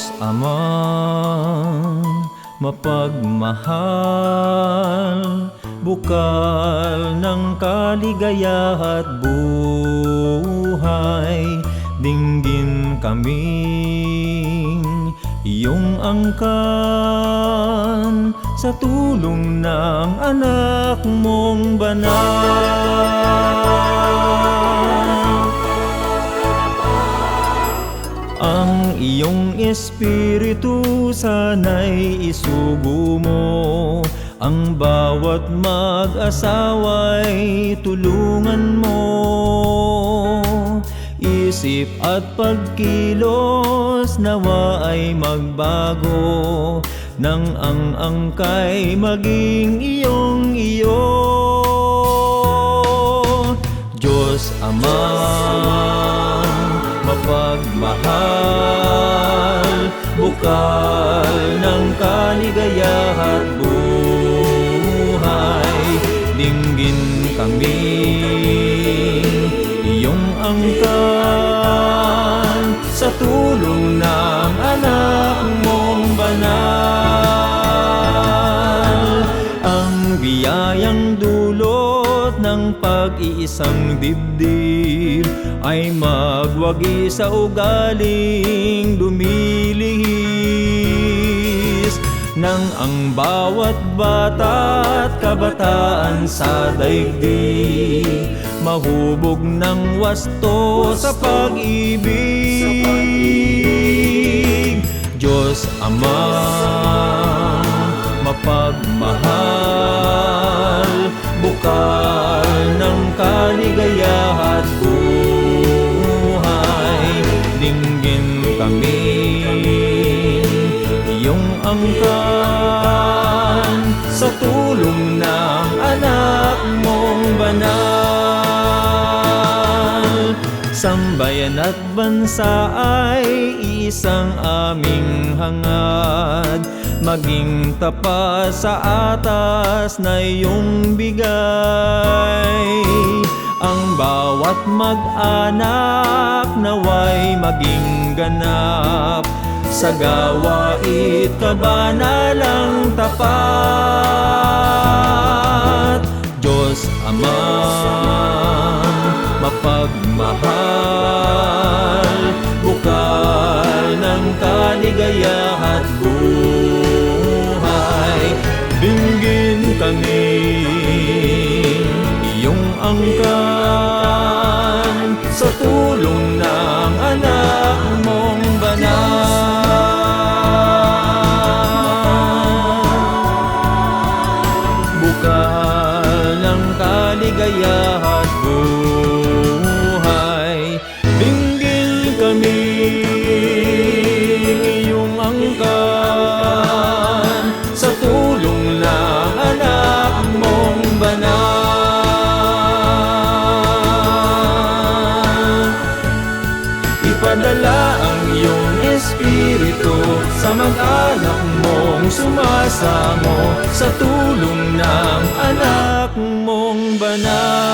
Diyos Amang mapagmahal, bukal ng kaligaya at buhay, dinggin kaming iyong angkan sa tulong ng anak mong banal. Ang iyong espiritu sana'y isugo mo, ang bawat mag-asawa'y tulungan mo. Isip at pagkilos nawa ay magbago, nang ang angkay maging iyong-iyo. Diyos Amang mapagmahal, bukal ng kaligaya at buhay, dinggin kami iyong angkan sa tulong ng anak mong banal. Ang biyayang dulot ng pag-iisang dibdib ay magwagi sa ugaling lumilihis, nang ang bawat bata at kabataan sa daigdig mahubog ng wasto sa pag-ibig. Diyos Amang mapagmahal, bukal ng kaligaya at buhay, dinggin kami iyong angkan sa tulong ng anak mong banal. Sambayan at bansa ay isang aming hangad, maging tapat sa atas na iyong bigay. Ang bawat mag-anak naway maging ganap sa gawain kabanalang tapat. Diyos Amang mapagmahal, bukal ng kaligaya at buhay, dinggin kami iyong angkan sa tulong ng anak mong banal. Bukal ng kaligaya at buhay, dinggin kami iyong angkan sa tulong ng anak mong banal. Ipadala ang iyong espiritu sa mag-anak mong sumasamo sa tulong ng anak mong banal.